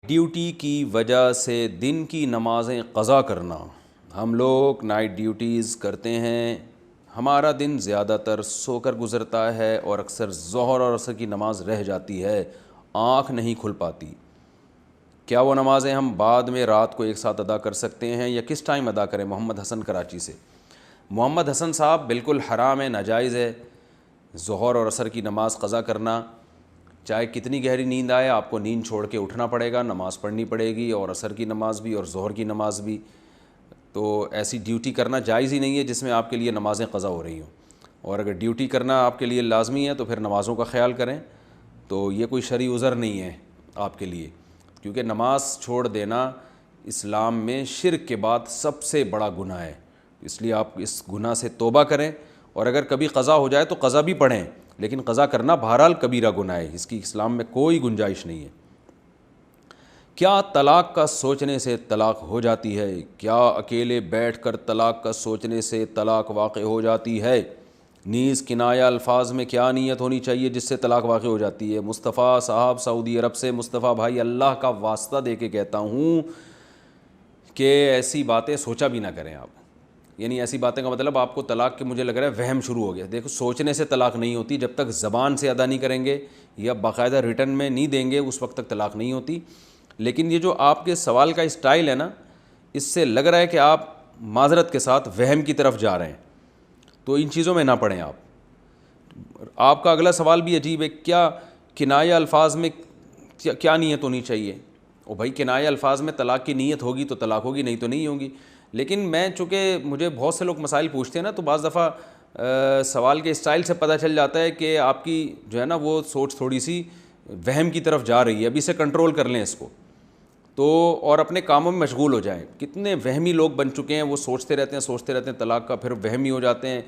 Duty کی وجہ سے دن کی نمازیں قضا کرنا. ہم لوگ نائٹ ڈیوٹیز کرتے ہیں, ہمارا دن زیادہ تر سو کر گزرتا ہے اور اکثر ظہر اور عصر کی نماز رہ جاتی ہے, آنکھ نہیں کھل پاتی. کیا وہ نمازیں ہم بعد میں رات کو ایک ساتھ ادا کر سکتے ہیں یا کس ٹائم ادا کریں؟ محمد حسن کراچی سے. محمد حسن صاحب بالکل حرام ہے, ناجائز ہے ظہر اور عصر کی نماز قضا کرنا. چاہے کتنی گہری نیند آئے, آپ کو نیند چھوڑ کے اٹھنا پڑے گا, نماز پڑھنی پڑے گی, اور عصر کی نماز بھی اور ظہر کی نماز بھی. تو ایسی ڈیوٹی کرنا جائز ہی نہیں ہے جس میں آپ کے لیے نمازیں قضا ہو رہی ہوں. اور اگر ڈیوٹی کرنا آپ کے لیے لازمی ہے تو پھر نمازوں کا خیال کریں. تو یہ کوئی شرعی عذر نہیں ہے آپ کے لیے, کیونکہ نماز چھوڑ دینا اسلام میں شرک کے بعد سب سے بڑا گناہ ہے. اس لیے آپ اس گناہ سے توبہ کریں, اور اگر کبھی قضا ہو جائے تو قضا بھی پڑھیں, لیکن قضا کرنا بہرحال کبیرہ گناہ ہے, اس کی اسلام میں کوئی گنجائش نہیں ہے. کیا طلاق کا سوچنے سے طلاق ہو جاتی ہے؟ کیا اکیلے بیٹھ کر طلاق کا سوچنے سے طلاق واقع ہو جاتی ہے؟ نیز کنایہ الفاظ میں کیا نیت ہونی چاہیے جس سے طلاق واقع ہو جاتی ہے؟ مصطفیٰ صاحب سعودی عرب سے. مصطفیٰ بھائی اللہ کا واسطہ دے کے کہتا ہوں کہ ایسی باتیں سوچا بھی نہ کریں آپ. یعنی ایسی باتیں کا مطلب آپ کو طلاق کے مجھے لگ رہا ہے وہم شروع ہو گیا. دیکھو, سوچنے سے طلاق نہیں ہوتی, جب تک زبان سے ادا نہیں کریں گے یا باقاعدہ ریٹن میں نہیں دیں گے اس وقت تک طلاق نہیں ہوتی. لیکن یہ جو آپ کے سوال کا اسٹائل ہے نا, اس سے لگ رہا ہے کہ آپ معذرت کے ساتھ وہم کی طرف جا رہے ہیں, تو ان چیزوں میں نہ پڑیں آپ. آپ کا اگلا سوال بھی عجیب ہے, کیا کنایہ الفاظ میں کیا نیت ہونی چاہیے؟ او بھائی, کنایہ الفاظ میں طلاق کی نیت ہوگی تو طلاق ہوگی, نہیں تو نہیں ہوگی. لیکن میں چونکہ مجھے بہت سے لوگ مسائل پوچھتے ہیں نا, تو بعض دفعہ سوال کے اسٹائل سے پتہ چل جاتا ہے کہ آپ کی جو ہے نا وہ سوچ تھوڑی سی وہم کی طرف جا رہی ہے. ابھی سے کنٹرول کر لیں اس کو تو, اور اپنے کاموں میں مشغول ہو جائیں. کتنے وہمی لوگ بن چکے ہیں, وہ سوچتے رہتے ہیں طلاق کا, پھر وہمی ہو جاتے ہیں,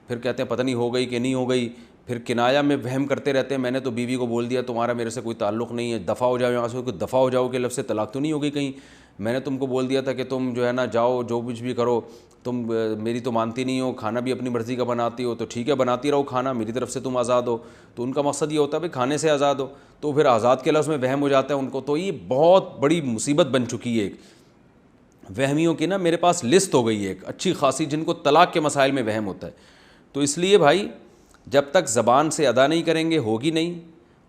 پھر کہتے ہیں پتہ نہیں ہو گئی کہ نہیں ہو گئی, پھر کنایا میں وہم کرتے رہتے ہیں. میں نے تو بیوی کو بول دیا تمہارا میرے سے کوئی تعلق نہیں ہے, دفع ہو جاؤ یہاں سے. کوئی دفع ہو جاؤ کہ لفظ سے طلاق تو نہیں ہو گئی کہیں؟ میں نے تم کو بول دیا تھا کہ تم جو ہے نا جاؤ, جو کچھ بھی کرو, تم میری تو مانتی نہیں ہو, کھانا بھی اپنی مرضی کا بناتی ہو, تو ٹھیک ہے بناتی رہو کھانا, میری طرف سے تم آزاد ہو. تو ان کا مقصد یہ ہوتا ہے بھائی کھانے سے آزاد ہو, تو پھر آزاد کے لفظ میں وہم ہو جاتا ہے ان کو. تو یہ بہت بڑی مصیبت بن چکی ہے ایک وہمیوں کی نا. میرے پاس لسٹ ہو گئی ہے ایک اچھی خاصی جن کو طلاق کے مسائل میں وہم ہوتا ہے. تو اس لیے بھائی جب تک زبان سے ادا نہیں کریں گے ہوگی نہیں,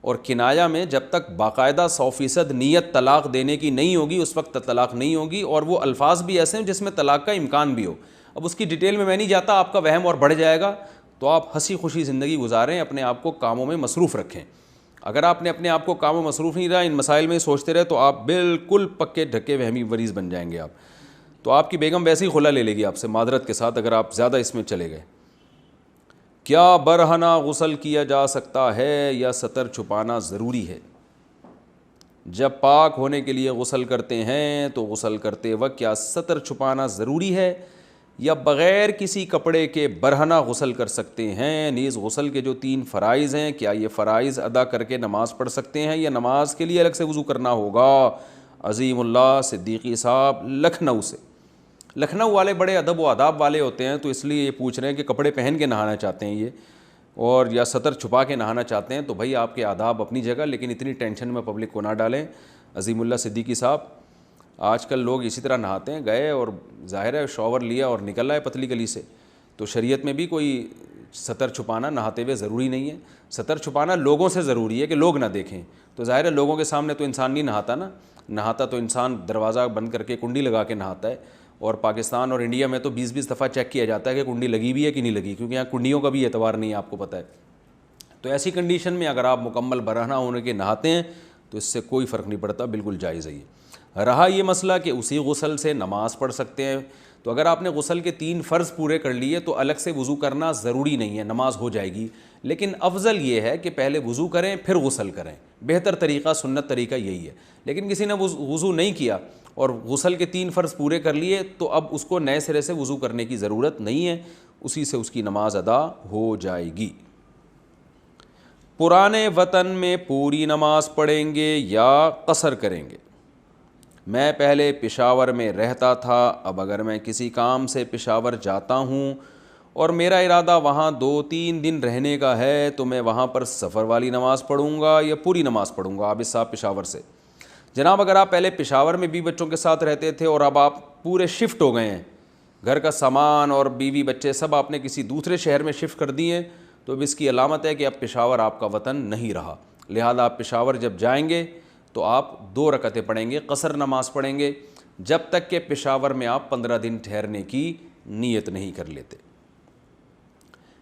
اور کنایا میں جب تک باقاعدہ 100% نیت طلاق دینے کی نہیں ہوگی اس وقت طلاق نہیں ہوگی. اور وہ الفاظ بھی ایسے ہیں جس میں طلاق کا امکان بھی ہو. اب اس کی ڈیٹیل میں نہیں جاتا, آپ کا وہم اور بڑھ جائے گا. تو آپ ہنسی خوشی زندگی گزاریں, اپنے آپ کو کاموں میں مصروف رکھیں. اگر آپ نے اپنے آپ کو کاموں میں مصروف نہیں رہا, ان مسائل میں سوچتے رہے, تو آپ بالکل پکے ڈھکے وہمی مریض بن جائیں گے آپ. تو آپ کی بیگم ویسے ہی خلا لے لے گی آپ سے معذرت کے ساتھ اگر آپ زیادہ اس میں چلے گئے. کیا برہنہ غسل کیا جا سکتا ہے یا ستر چھپانا ضروری ہے؟ جب پاک ہونے کے لیے غسل کرتے ہیں تو غسل کرتے وقت کیا ستر چھپانا ضروری ہے یا بغیر کسی کپڑے کے برہنہ غسل کر سکتے ہیں؟ نیز غسل کے جو 3 فرائض ہیں, کیا یہ فرائض ادا کر کے نماز پڑھ سکتے ہیں یا نماز کے لیے الگ سے وضو کرنا ہوگا؟ عظیم اللہ صدیقی صاحب لکھنؤ سے. لکھنؤ والے بڑے ادب و آداب والے ہوتے ہیں, تو اس لیے یہ پوچھ رہے ہیں کہ کپڑے پہن کے نہانا چاہتے ہیں یہ, اور یا ستر چھپا کے نہانا چاہتے ہیں. تو بھائی آپ کے آداب اپنی جگہ, لیکن اتنی ٹینشن میں پبلک کو نہ ڈالیں. عظیم اللہ صدیقی صاحب, آج کل لوگ اسی طرح نہاتے ہیں, گئے اور ظاہر ہے شاور لیا اور نکل آئے پتلی گلی سے. تو شریعت میں بھی کوئی ستر چھپانا نہاتے ہوئے ضروری نہیں ہے. ستر چھپانا لوگوں سے ضروری ہے کہ لوگ نہ دیکھیں. تو ظاہر ہے لوگوں کے سامنے تو انسان نہیں نہاتا نا, نہاتا تو انسان دروازہ بند کر کے کنڈی لگا کے نہاتا ہے. اور پاکستان اور انڈیا میں تو 20 دفعہ چیک کیا جاتا ہے کہ کنڈی لگی بھی ہے کہ نہیں لگی, کیونکہ یہاں کنڈیوں کا بھی اعتبار نہیں ہے, آپ کو پتہ ہے. تو ایسی کنڈیشن میں اگر آپ مکمل برہنہ ہونے کے نہاتے ہیں تو اس سے کوئی فرق نہیں پڑتا, بالکل جائز ہے یہ. رہا یہ مسئلہ کہ اسی غسل سے نماز پڑھ سکتے ہیں, تو اگر آپ نے غسل کے 3 فرض پورے کر لیے تو الگ سے وضو کرنا ضروری نہیں ہے, نماز ہو جائے گی. لیکن افضل یہ ہے کہ پہلے وضو کریں پھر غسل کریں, بہتر طریقہ سنت طریقہ یہی ہے. لیکن کسی نے وضو نہیں کیا اور غسل کے 3 فرض پورے کر لیے تو اب اس کو نئے سرے سے وضو کرنے کی ضرورت نہیں ہے, اسی سے اس کی نماز ادا ہو جائے گی. پرانے وطن میں پوری نماز پڑھیں گے یا قصر کریں گے؟ میں پہلے پشاور میں رہتا تھا, اب اگر میں کسی کام سے پشاور جاتا ہوں اور میرا ارادہ وہاں 2-3 دن رہنے کا ہے تو میں وہاں پر سفر والی نماز پڑھوں گا یا پوری نماز پڑھوں گا؟ عابد صاحب پشاور سے. جناب اگر آپ پہلے پشاور میں بیوی بچوں کے ساتھ رہتے تھے اور اب آپ پورے شفٹ ہو گئے ہیں، گھر کا سامان اور بیوی بچے سب آپ نے کسی دوسرے شہر میں شفٹ کر دیے، تو اب اس کی علامت ہے کہ اب پشاور آپ کا وطن نہیں رہا. لہذا آپ پشاور جب جائیں گے تو آپ 2 رکعتیں پڑھیں گے، قصر نماز پڑھیں گے، جب تک کہ پشاور میں آپ 15 دن ٹھہرنے کی نیت نہیں کر لیتے.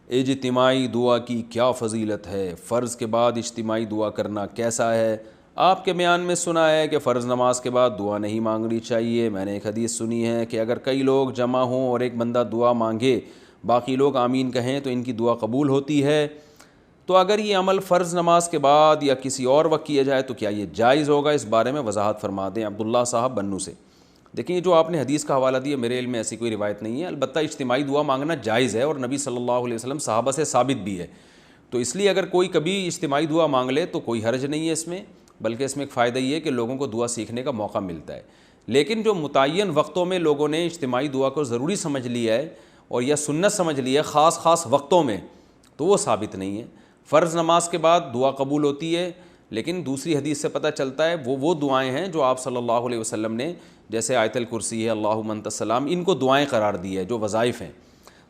اجتماعی دعا کی کیا فضیلت ہے؟ فرض کے بعد اجتماعی دعا کرنا کیسا ہے؟ آپ کے بیان میں سنا ہے کہ فرض نماز کے بعد دعا نہیں مانگنی چاہیے. میں نے ایک حدیث سنی ہے کہ اگر کئی لوگ جمع ہوں اور ایک بندہ دعا مانگے، باقی لوگ آمین کہیں تو ان کی دعا قبول ہوتی ہے. تو اگر یہ عمل فرض نماز کے بعد یا کسی اور وقت کیا جائے تو کیا یہ جائز ہوگا؟ اس بارے میں وضاحت فرما دیں. عبداللہ صاحب بنو سے. دیکھیں جو آپ نے حدیث کا حوالہ دیا، میرے علم میں ایسی کوئی روایت نہیں ہے. البتہ اجتماعی دعا مانگنا جائز ہے اور نبی صلی اللہ علیہ وسلم صحابہ سے ثابت بھی ہے. تو اس لیے اگر کوئی کبھی اجتماعی دعا مانگ لے تو کوئی حرج نہیں ہے اس میں، بلکہ اس میں ایک فائدہ یہ ہے کہ لوگوں کو دعا سیکھنے کا موقع ملتا ہے. لیکن جو متعین وقتوں میں لوگوں نے اجتماعی دعا کو ضروری سمجھ لیا ہے اور یا سنت سمجھ لیا ہے خاص وقتوں میں، تو وہ ثابت نہیں ہے. فرض نماز کے بعد دعا قبول ہوتی ہے، لیکن دوسری حدیث سے پتہ چلتا ہے وہ دعائیں ہیں جو آپ صلی اللہ علیہ وسلم نے، جیسے آیت الکرسی ہے، اللہم انت السلام، ان کو دعائیں قرار دی ہے جو وظائف ہیں.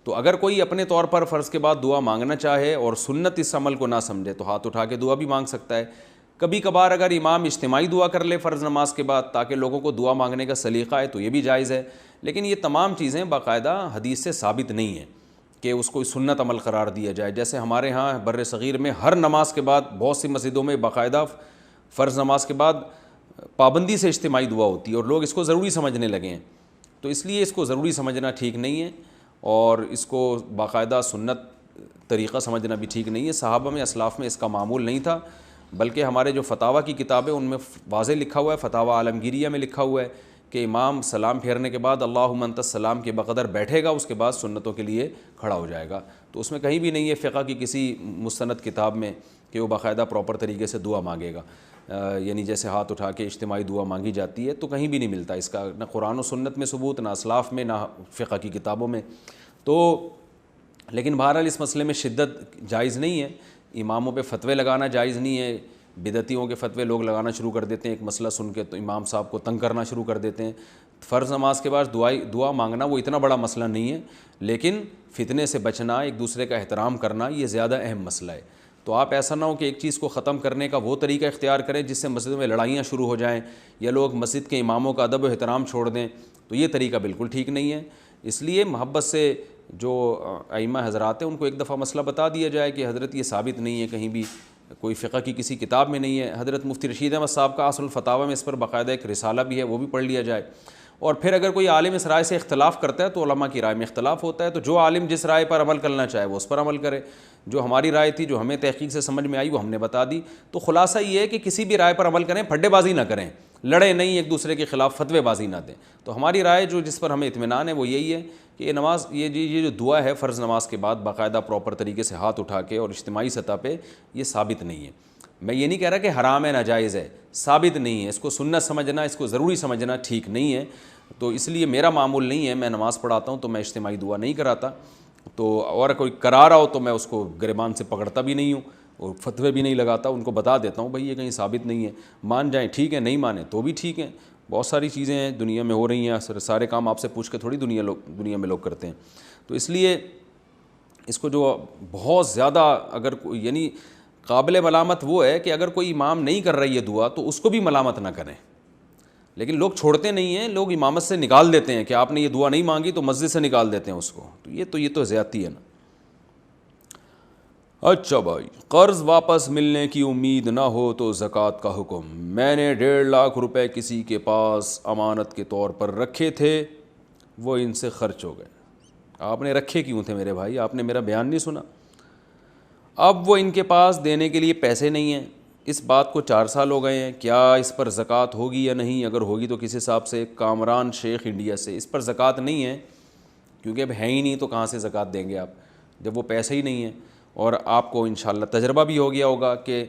تو اگر کوئی اپنے طور پر فرض کے بعد دعا مانگنا چاہے اور سنت اس عمل کو نہ سمجھے تو ہاتھ اٹھا کے دعا بھی مانگ سکتا ہے. کبھی کبھار اگر امام اجتماعی دعا کر لے فرض نماز کے بعد تاکہ لوگوں کو دعا مانگنے کا سلیقہ ہے تو یہ بھی جائز ہے. لیکن یہ تمام چیزیں باقاعدہ حدیث سے ثابت نہیں ہیں کہ اس کو سنت عمل قرار دیا جائے. جیسے ہمارے ہاں بر صغیر میں ہر نماز کے بعد بہت سی مسجدوں میں باقاعدہ فرض نماز کے بعد پابندی سے اجتماعی دعا ہوتی ہے اور لوگ اس کو ضروری سمجھنے لگے ہیں. تو اس لیے اس کو ضروری سمجھنا ٹھیک نہیں ہے اور اس کو باقاعدہ سنت طریقہ سمجھنا بھی ٹھیک نہیں ہے. صحابہ میں اسلاف میں اس کا معمول نہیں تھا، بلکہ ہمارے جو فتاویٰ کی کتابیں ان میں واضح لکھا ہوا ہے، فتاویٰ عالمگیریہ میں لکھا ہوا ہے کہ امام سلام پھیرنے کے بعد اللہم انت السلام کے بقدر بیٹھے گا، اس کے بعد سنتوں کے لیے کھڑا ہو جائے گا. تو اس میں کہیں بھی نہیں ہے فقہ کی کسی مستند کتاب میں کہ وہ باقاعدہ پراپر طریقے سے دعا مانگے گا، یعنی جیسے ہاتھ اٹھا کے اجتماعی دعا مانگی جاتی ہے، تو کہیں بھی نہیں ملتا اس کا، نہ قرآن و سنت میں ثبوت، نہ اسلاف میں، نہ فقہ کی کتابوں میں. تو لیکن بہرحال اس مسئلے میں شدت جائز نہیں ہے. اماموں پہ فتوے لگانا جائز نہیں ہے. بدعتیوں کے فتوے لوگ لگانا شروع کر دیتے ہیں، ایک مسئلہ سن کے تو امام صاحب کو تنگ کرنا شروع کر دیتے ہیں. فرض نماز کے بعد دعا مانگنا وہ اتنا بڑا مسئلہ نہیں ہے، لیکن فتنے سے بچنا، ایک دوسرے کا احترام کرنا، یہ زیادہ اہم مسئلہ ہے. تو آپ ایسا نہ ہو کہ ایک چیز کو ختم کرنے کا وہ طریقہ اختیار کریں جس سے مسجد میں لڑائیاں شروع ہو جائیں یا لوگ مسجد کے اماموں کا ادب و احترام چھوڑ دیں. تو یہ طریقہ بالکل ٹھیک نہیں ہے. اس لیے محبت سے جو ائمہ حضرات ہیں ان کو ایک دفعہ مسئلہ بتا دیا جائے کہ حضرت یہ ثابت نہیں ہے، کہیں بھی کوئی فقہ کی کسی کتاب میں نہیں ہے. حضرت مفتی رشید احمد صاحب کا اصل الفتاویٰ میں اس پر باقاعدہ ایک رسالہ بھی ہے، وہ بھی پڑھ لیا جائے. اور پھر اگر کوئی عالم اس رائے سے اختلاف کرتا ہے تو علماء کی رائے میں اختلاف ہوتا ہے، تو جو عالم جس رائے پر عمل کرنا چاہے وہ اس پر عمل کرے. جو ہماری رائے تھی، جو ہمیں تحقیق سے سمجھ میں آئی، وہ ہم نے بتا دی. تو خلاصہ یہ ہے کہ کسی بھی رائے پر عمل کریں، پھڈے بازی نہ کریں، لڑیں نہیں، ایک دوسرے کے خلاف فتوے بازی نہ دیں. تو ہماری رائے جو جس پر ہمیں اطمینان ہے وہ یہی ہے کہ یہ نماز، یہ جو دعا ہے فرض نماز کے بعد باقاعدہ پراپر طریقے سے ہاتھ اٹھا کے اور اجتماعی سطح پہ، یہ ثابت نہیں ہے. میں یہ نہیں کہہ رہا کہ حرام ہے، ناجائز ہے، ثابت نہیں ہے. اس کو سنت سمجھنا، اس کو ضروری سمجھنا ٹھیک نہیں ہے. تو اس لیے میرا معمول نہیں ہے، میں نماز پڑھاتا ہوں تو میں اجتماعی دعا نہیں کراتا. تو اور کوئی کرا رہا ہو تو میں اس کو گریبان سے پکڑتا بھی نہیں ہوں اور فتوے بھی نہیں لگاتا. ان کو بتا دیتا ہوں بھائی یہ کہیں ثابت نہیں ہے، مان جائیں ٹھیک ہے، نہیں مانیں تو بھی ٹھیک ہے. بہت ساری چیزیں ہیں دنیا میں ہو رہی ہیں، سارے کام آپ سے پوچھ کے تھوڑی دنیا میں لوگ کرتے ہیں. تو اس لیے اس کو جو بہت زیادہ اگر یعنی قابل ملامت وہ ہے کہ اگر کوئی امام نہیں کر رہی ہے دعا تو اس کو بھی ملامت نہ کریں. لیکن لوگ چھوڑتے نہیں ہیں، لوگ امامت سے نکال دیتے ہیں کہ آپ نے یہ دعا نہیں مانگی تو مسجد سے نکال دیتے ہیں اس کو. تو یہ تو زیادتی ہے نا. اچھا بھائی، قرض واپس ملنے کی امید نہ ہو تو زکوٰۃ کا حکم. میں نے 1.5 لاکھ روپے کسی کے پاس امانت کے طور پر رکھے تھے، وہ ان سے خرچ ہو گئے. آپ نے رکھے کیوں تھے میرے بھائی؟ آپ نے میرا بیان نہیں سنا. اب وہ ان کے پاس دینے کے لیے پیسے نہیں ہیں. اس بات کو 4 سال ہو گئے ہیں. کیا اس پر زکوٰۃ ہوگی یا نہیں؟ اگر ہوگی تو کس حساب سے؟ کامران شیخ انڈیا سے. اس پر زکوٰۃ نہیں ہے کیونکہ اب ہے ہی نہیں تو کہاں سے زکوٰۃ دیں گے آپ جب وہ پیسے ہی نہیں ہیں. اور آپ کو انشاءاللہ تجربہ بھی ہو گیا ہوگا کہ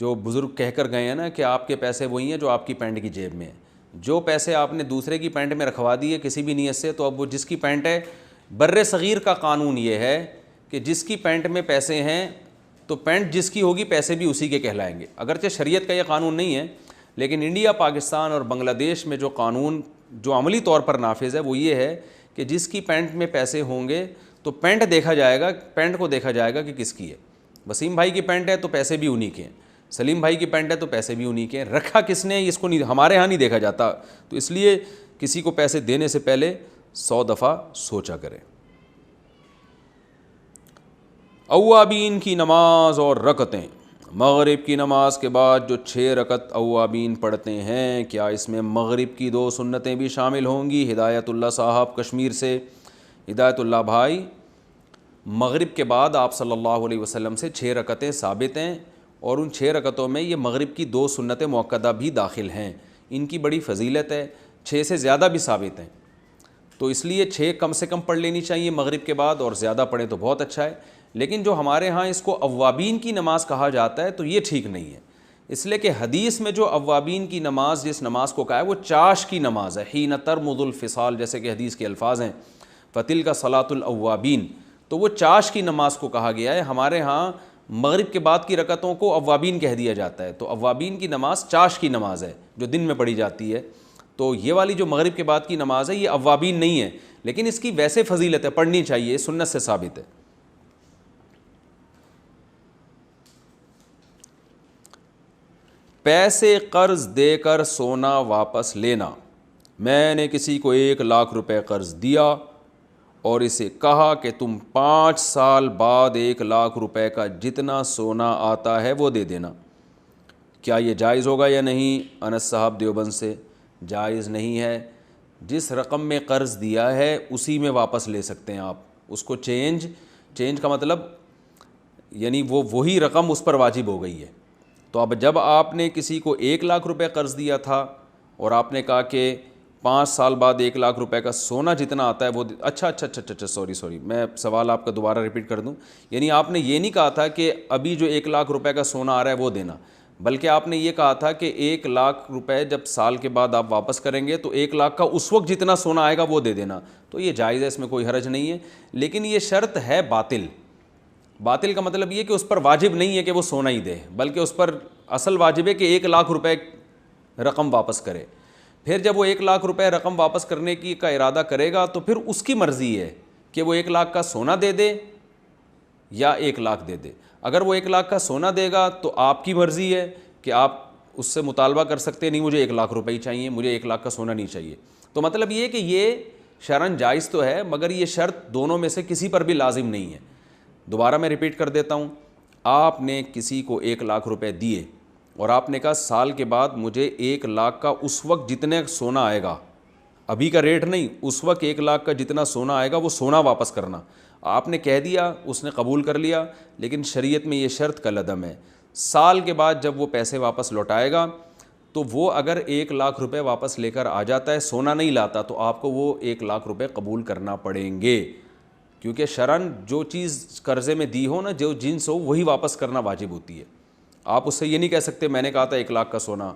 جو بزرگ کہہ کر گئے ہیں نا کہ آپ کے پیسے وہی ہیں جو آپ کی پینٹ کی جیب میں ہیں. جو پیسے آپ نے دوسرے کی پینٹ میں رکھوا دیے کسی بھی نیت سے، تو اب وہ جس کی پینٹ ہے، بر صغیر کا قانون یہ ہے کہ جس کی پینٹ میں پیسے ہیں تو پینٹ جس کی ہوگی پیسے بھی اسی کے کہلائیں گے. اگرچہ شریعت کا یہ قانون نہیں ہے لیکن انڈیا، پاکستان اور بنگلہ دیش میں جو قانون جو عملی طور پر نافذ ہے وہ یہ ہے کہ جس کی پینٹ میں پیسے ہوں گے تو پینٹ دیکھا جائے گا، پینٹ کو دیکھا جائے گا کہ کس کی ہے۔ وسیم بھائی کی پینٹ ہے تو پیسے بھی انہی کے ہیں، سلیم بھائی کی پینٹ ہے تو پیسے بھی انہی کے ہیں، رکھا کس نے اس کو نہیں، ہمارے ہاں نہیں دیکھا جاتا۔ تو اس لیے کسی کو پیسے دینے سے پہلے 100 دفعہ سوچا کریں۔ اوابین کی نماز اور رکعتیں، مغرب کی نماز کے بعد جو 6 رکعت اوابین پڑھتے ہیں، کیا اس میں مغرب کی 2 سنتیں بھی شامل ہوں گی؟ ہدایت اللہ صاحب کشمیر سے۔ ہدایت اللہ بھائی، مغرب کے بعد آپ صلی اللہ علیہ وسلم سے 6 رکعتیں ثابت ہیں، اور ان 6 رکعتوں میں یہ مغرب کی 2 سنتیں مؤکدہ بھی داخل ہیں، ان کی بڑی فضیلت ہے، 6 سے زیادہ بھی ثابت ہیں، تو اس لیے 6 کم سے کم پڑھ لینی چاہیے مغرب کے بعد، اور زیادہ پڑھیں تو بہت اچھا ہے۔ لیکن جو ہمارے ہاں اس کو اوابین کی نماز کہا جاتا ہے تو یہ ٹھیک نہیں ہے، اس لیے کہ حدیث میں جو اوابین کی نماز جس نماز کو کہا ہے وہ چاش کی نماز ہے، حین ترمض الفصال، جیسے کہ حدیث کے الفاظ ہیں فتلک صلاۃ الاوابین، تو وہ چاش کی نماز کو کہا گیا ہے۔ ہمارے ہاں مغرب کے بعد کی رکعتوں کو اوابین کہہ دیا جاتا ہے، تو اوابین کی نماز چاش کی نماز ہے جو دن میں پڑھی جاتی ہے، تو یہ والی جو مغرب کے بعد کی نماز ہے یہ اوابین نہیں ہے، لیکن اس کی ویسے فضیلت ہے، پڑھنی چاہیے، سنت سے ثابت ہے۔ پیسے قرض دے کر سونا واپس لینا، میں نے کسی کو 1 لاکھ روپے قرض دیا اور اسے کہا کہ تم 5 سال بعد 1 لاکھ روپے کا جتنا سونا آتا ہے وہ دے دینا، کیا یہ جائز ہوگا یا نہیں؟ انس صاحب دیوبند سے۔ جائز نہیں ہے، جس رقم میں قرض دیا ہے اسی میں واپس لے سکتے ہیں آپ، اس کو چینج کا مطلب یعنی وہی رقم اس پر واجب ہو گئی ہے۔ تو اب جب آپ نے کسی کو 1 لاکھ روپے قرض دیا تھا اور آپ نے کہا کہ 5 سال بعد 1 لاکھ روپے کا سونا جتنا آتا ہے وہ اچھا سوری میں سوال آپ کا دوبارہ ریپیٹ کر دوں، یعنی آپ نے یہ نہیں کہا تھا کہ ابھی جو 1 لاکھ روپے کا سونا آ رہا ہے وہ دینا، بلکہ آپ نے یہ کہا تھا کہ 1 لاکھ روپے جب سال کے بعد آپ واپس کریں گے تو 1 لاکھ کا اس وقت جتنا سونا آئے گا وہ دے دینا، تو یہ جائز ہے، اس میں کوئی حرج نہیں ہے، لیکن یہ شرط ہے باطل کا مطلب یہ کہ اس پر واجب نہیں ہے کہ وہ سونا ہی دے، بلکہ اس پر اصل واجب ہے کہ 1 لاکھ روپے رقم واپس کرے۔ پھر جب وہ 1 لاکھ روپے رقم واپس کرنے کا ارادہ کرے گا تو پھر اس کی مرضی ہے کہ وہ 1 لاکھ کا سونا دے دے یا 1 لاکھ دے دے۔ اگر وہ 1 لاکھ کا سونا دے گا تو آپ کی مرضی ہے کہ آپ اس سے مطالبہ کر سکتے نہیں مجھے 1 لاکھ روپے ہی چاہیے، مجھے 1 لاکھ کا سونا نہیں چاہیے، تو مطلب یہ کہ یہ شرعاً جائز تو ہے مگر یہ شرط دونوں میں سے کسی پر بھی لازم نہیں ہے۔ دوبارہ میں ریپیٹ کر دیتا ہوں، آپ نے کسی کو 1 لاکھ روپے دیے اور آپ نے کہا سال کے بعد مجھے 1 لاکھ کا اس وقت جتنے سونا آئے گا، ابھی کا ریٹ نہیں، اس وقت 1 لاکھ کا جتنا سونا آئے گا وہ سونا واپس کرنا، آپ نے کہہ دیا، اس نے قبول کر لیا، لیکن شریعت میں یہ شرط کالعدم ہے، سال کے بعد جب وہ پیسے واپس لوٹائے گا تو وہ اگر 1 لاکھ روپے واپس لے کر آ جاتا ہے، سونا نہیں لاتا، تو آپ کو وہ 1 لاکھ روپے قبول کرنا پڑیں گے، کیونکہ شرعاً جو چیز قرضے میں دی ہو نا، جو جنس ہو وہی واپس کرنا واجب ہوتی ہے۔ آپ اس سے یہ نہیں کہہ سکتے میں نے کہا تھا 1 لاکھ کا سونا،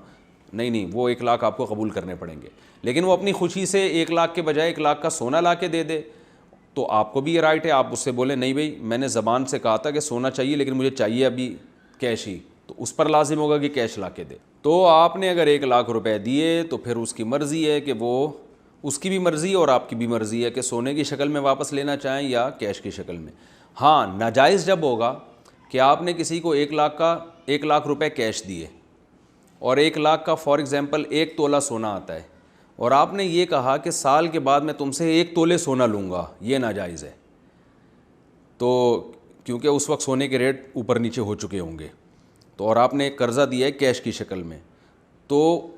نہیں، وہ 1 لاکھ آپ کو قبول کرنے پڑیں گے، لیکن وہ اپنی خوشی سے 1 لاکھ کے بجائے 1 لاکھ کا سونا لا کے دے دے تو آپ کو بھی یہ رائٹ ہے، آپ اس سے بولیں نہیں بھائی میں نے زبان سے کہا تھا کہ سونا چاہیے لیکن مجھے چاہیے ابھی کیش ہی، تو اس پر لازم ہوگا کہ کیش لا کے دے۔ تو آپ نے اگر 1 لاکھ روپے دیے تو پھر اس کی مرضی ہے کہ وہ، اس کی بھی مرضی اور آپ کی بھی مرضی ہے کہ سونے کی شکل میں واپس لینا چاہیں یا کیش کی شکل میں۔ ہاں، ناجائز جب ہوگا کہ آپ نے کسی کو 1 لاکھ روپے کیش دیے اور 1 لاکھ کا فار ایگزامپل 1 تولہ سونا آتا ہے اور آپ نے یہ کہا کہ سال کے بعد میں تم سے 1 تولے سونا لوں گا، یہ ناجائز ہے، تو کیونکہ اس وقت سونے کے ریٹ اوپر نیچے ہو چکے ہوں گے، تو اور آپ نے ایک قرضہ دیا ہے کیش کی شکل میں، تو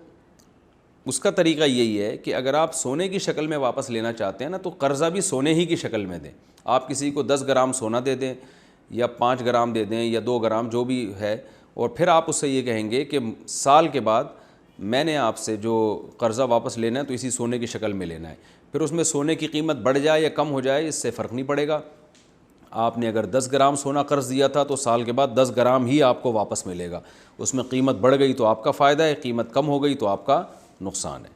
اس کا طریقہ یہی ہے کہ اگر آپ سونے کی شکل میں واپس لینا چاہتے ہیں نا تو قرضہ بھی سونے ہی کی شکل میں دیں، آپ کسی کو 10 گرام سونا دے دیں یا 5 گرام دے دیں یا 2 گرام جو بھی ہے، اور پھر آپ اس سے یہ کہیں گے کہ سال کے بعد میں نے آپ سے جو قرضہ واپس لینا ہے تو اسی سونے کی شکل میں لینا ہے، پھر اس میں سونے کی قیمت بڑھ جائے یا کم ہو جائے اس سے فرق نہیں پڑے گا، آپ نے اگر 10 گرام سونا قرض دیا تھا تو سال کے بعد 10 گرام ہی آپ کو واپس ملے گا، اس میں قیمت بڑھ گئی تو آپ کا فائدہ ہے، قیمت کم ہو گئی تو آپ کا نقصان ہے۔